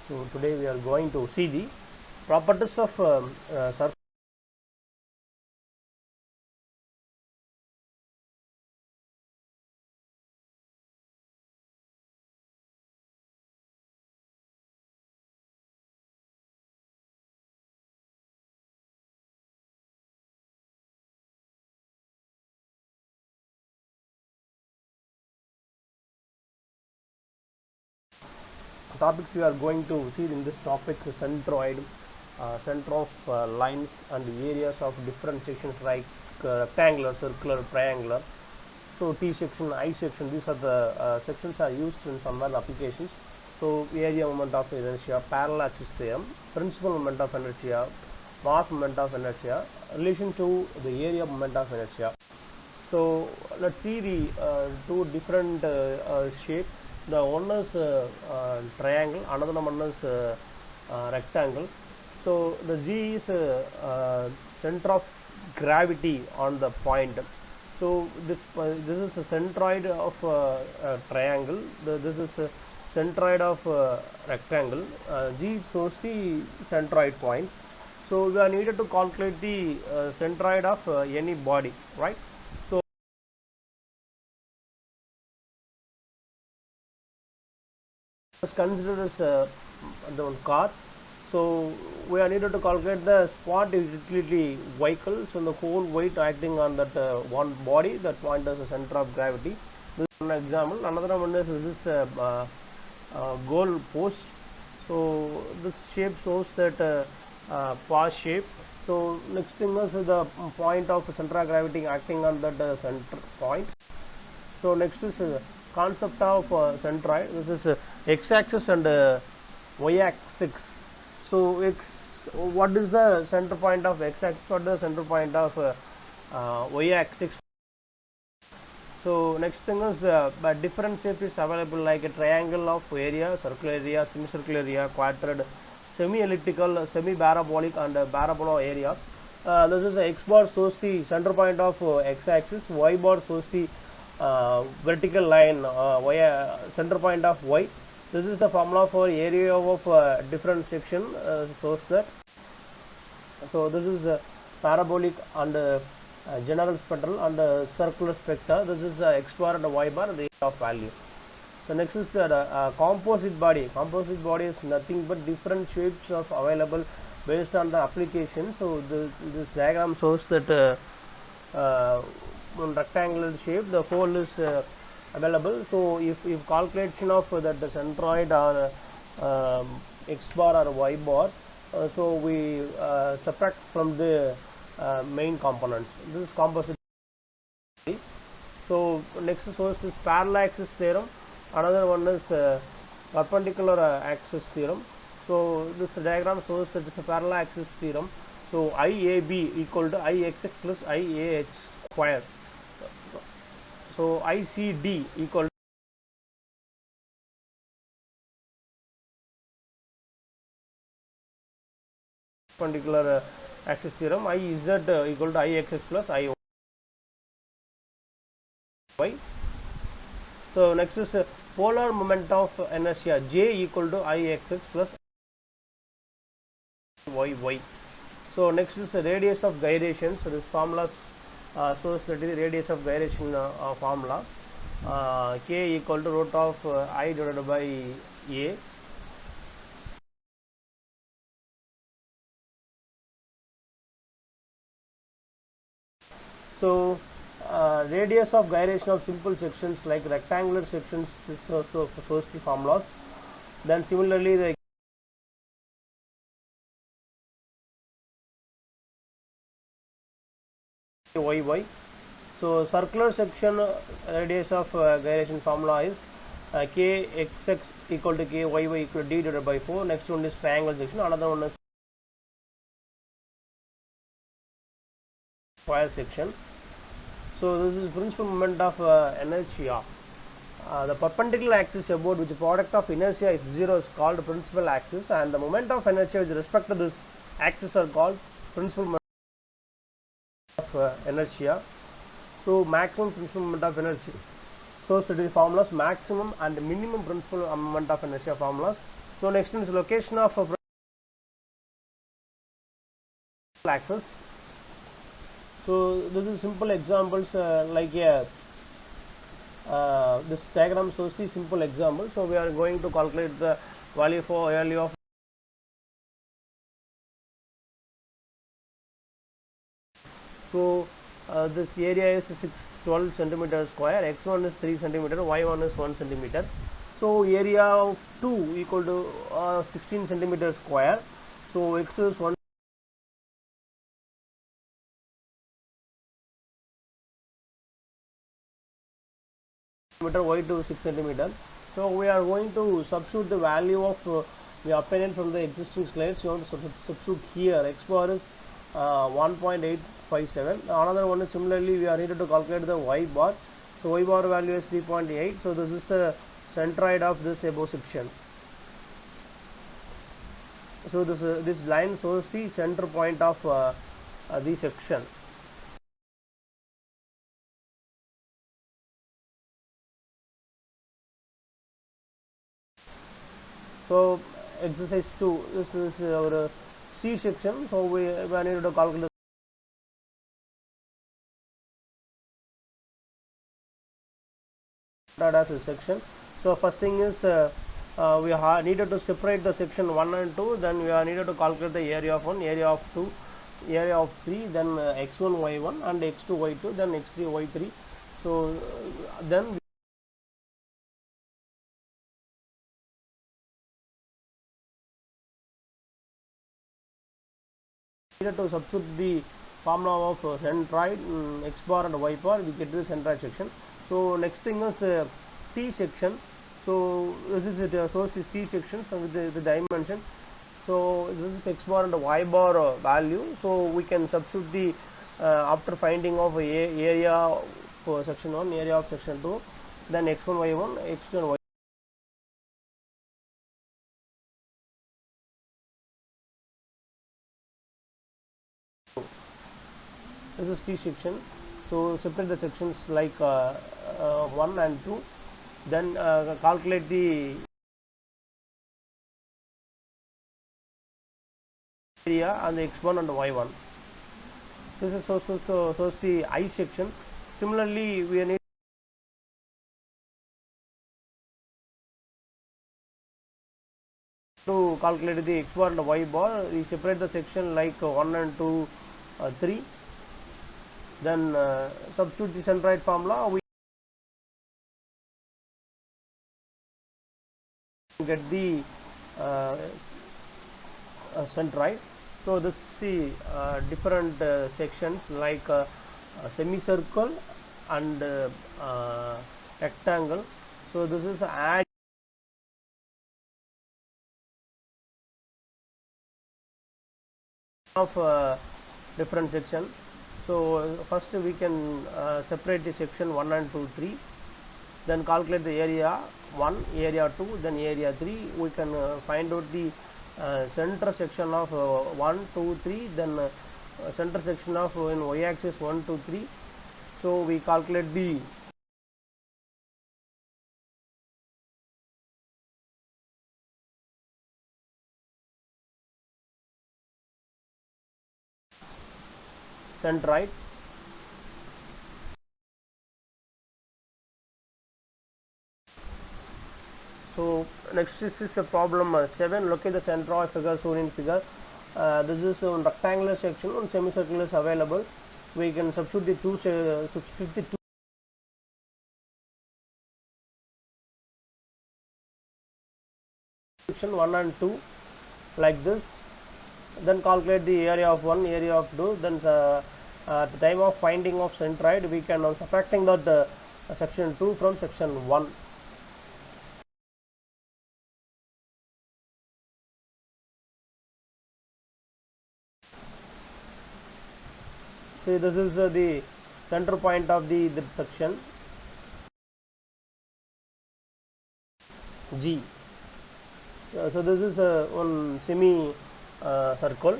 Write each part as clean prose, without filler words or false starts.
So today we are going to see the properties of surface. Topics we are going to see in this topic: centroid, center of lines and areas of different sections like rectangular, circular, triangular. So T section, I section, these are the sections are used in some other applications. So area moment of inertia, parallel axis theorem, principal moment of inertia, mass moment of inertia, relation to the area moment of inertia. So let's see the two different shapes. The one is triangle, another one is rectangle. So the G is center of gravity on the point. So this is a centroid of triangle. This is a centroid of rectangle. G shows the centroid points. So we are needed to calculate the centroid of any body, right? So let's consider this the car. So we are needed to calculate the spot utility vehicle. So the whole weight acting on that one body, that point is the center of gravity. This is one example. Another one is this goal post. So this shape shows that pass shape. So next thing is the point of center of gravity acting on that center point. So next is concept of centroid. This is x-axis and y-axis. So what is the center point of x-axis? What is the center point of y-axis? So next thing is different shapes is available, like a triangle of area, circular area, semicircular area, quadrant, semi-elliptical, semi-parabolic, and parabola area. This is x bar shows the center point of x-axis, y bar shows the vertical line, center point of y. This is the formula for area of different section, shows that. So this is parabolic and general spectral and circular spectra. This is x bar and y bar, the of value. So next is the composite body. Composite body is nothing but different shapes of available based on the application. So this diagram shows that rectangular shape, the hole is available. So if calculation of that the centroid or x bar or y bar, so we subtract from the main components. This is composite. So next source is parallel axis theorem. Another one is perpendicular axis theorem. So this diagram shows that it's a parallel axis theorem. So IAB equal to IXX plus IAH square. So ICD equal to perpendicular axis theorem. IZ equal to IXX plus IY. So next is polar moment of inertia, J equal to IXX plus YY. So next is the radius of gyration. So this formula shows that the radius of gyration formula, K equal to root of I divided by A. So radius of gyration of simple sections like rectangular sections, this also shows the formulas. Then similarly the YY. So circular section radius of gyration formula is Kxx equal to Kyy equal to D divided by 4. Next one is triangle section. Another one is square section. So this is principal moment of inertia. The perpendicular axis about which the product of inertia is 0 is called principal axis, and the moment of inertia with respect to this axis are called principal moment of inertia. So maximum principal moment of inertia. So it is formulas maximum and minimum principal moment of inertia formulas. So next is location of axis. So this is simple examples like this diagram shows the simple example. So we are going to calculate the value for value of this area is 612 centimeter square, x1 is 3 centimeter, y1 is 1 centimeter. So area of 2 equal to 16 centimeter square. So x is 1 centimeter, y2 6 centimeter. So we are going to substitute the value of we obtained from the existing slides. You want to substitute here. X bar is 1.857. Another one is similarly we are needed to calculate the y bar. So y bar value is 3.8. So this is the centroid of this above section. So this line shows the center point of the section. So exercise 2, this is our C section. So we are needed to calculate as a section. So first thing is we are needed to separate the section 1 and 2. Then we are needed to calculate the area of 1, area of 2, area of 3, then x1 y1 and x2 y2, then x3 y3. So then we needed to substitute the formula of centroid x bar and y bar. We get the centroid section. So next thing is T section. So this is it. Source is T section. So with the dimension. So this is x bar and y bar value. So we can substitute the after finding of area for section 1, area of section 2, then x1 y1, x2 and y. This is T section. So separate the sections like 1 and 2. Then calculate the area and the x1 and y1. This is so the I section. Similarly, we need to calculate the x bar and y bar. We separate the section like 1 and 2, 3. Then substitute the centroid formula. We get the centroid. So this see different sections like semicircle and rectangle. So this is add of different sections. So first we can separate the section 1 and 2, 3. Then calculate the area 1, area 2, then area 3. We can find out the center section of 1, 2, 3, then center section of in y axis 1, 2, 3. So we calculate the centroid. So next is a problem 7. Locate the center of figure shown in figure. This is a rectangular section, and semicircle is available. We can substitute the section 1 and 2 like this. Then calculate the area of 1, area of 2. Then at the time of finding of centroid, we can subtracting that section 2 from section 1. See, this is the center point of the section G. So this is one semi circle.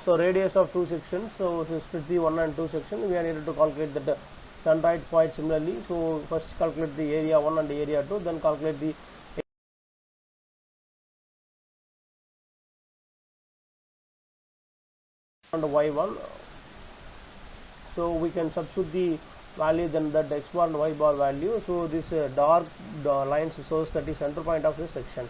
So radius of 2 sections. So split the 1 and 2 section. We are able to calculate the centroid point similarly. So first calculate the area 1 and area 2. Then calculate the and y1. So we can substitute the value, then that x bar and y bar value. So this dark lines shows that is center point of the section.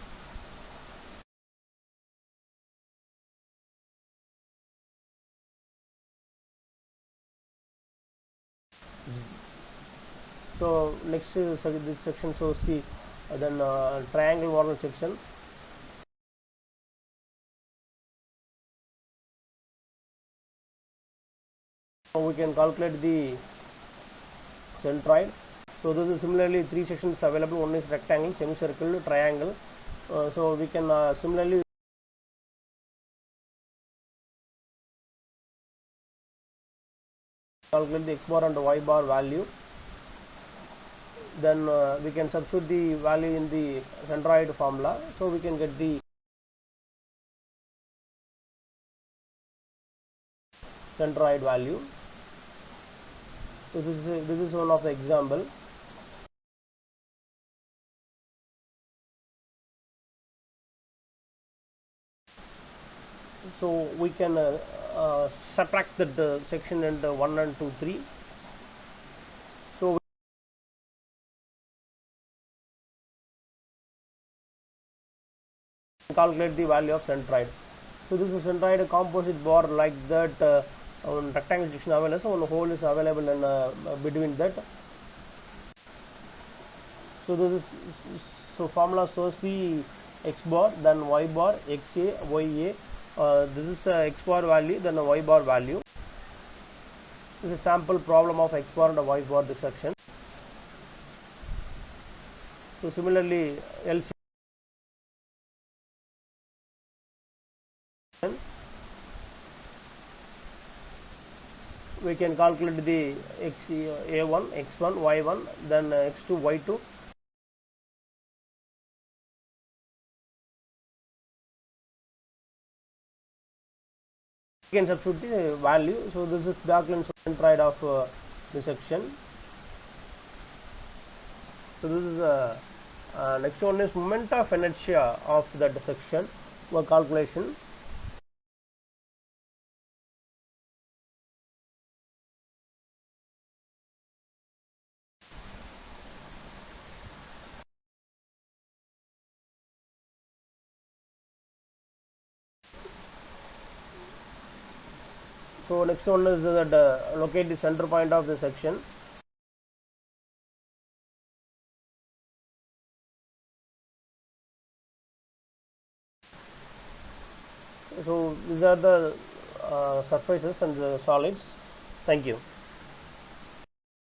So next this section shows the then triangle model section. So we can calculate the centroid. So this is similarly three sections available. One is rectangle, semicircle, triangle. So we can similarly calculate the x bar and y bar value. Then we can substitute the value in the centroid formula. So we can get the centroid value. So this is one of the example. So we can subtract the section into 1 and 2, 3. So we calculate the value of centroid. So this is centroid composite bar like that. Rectangle section available, so one hole is available in between that. So this is formula shows the x bar, then y bar, xa, ya. This is x bar value, then the y bar value. This is a sample problem of x bar and y bar dissection. So similarly, LCM we can calculate the a1, x1, y1, then x2, y2. We can substitute the value. So this is dark-line centroid of the section. So this is next one is moment of inertia of that section for calculation. So next one is that locate the center point of the section. So these are the surfaces and the solids. Thank you.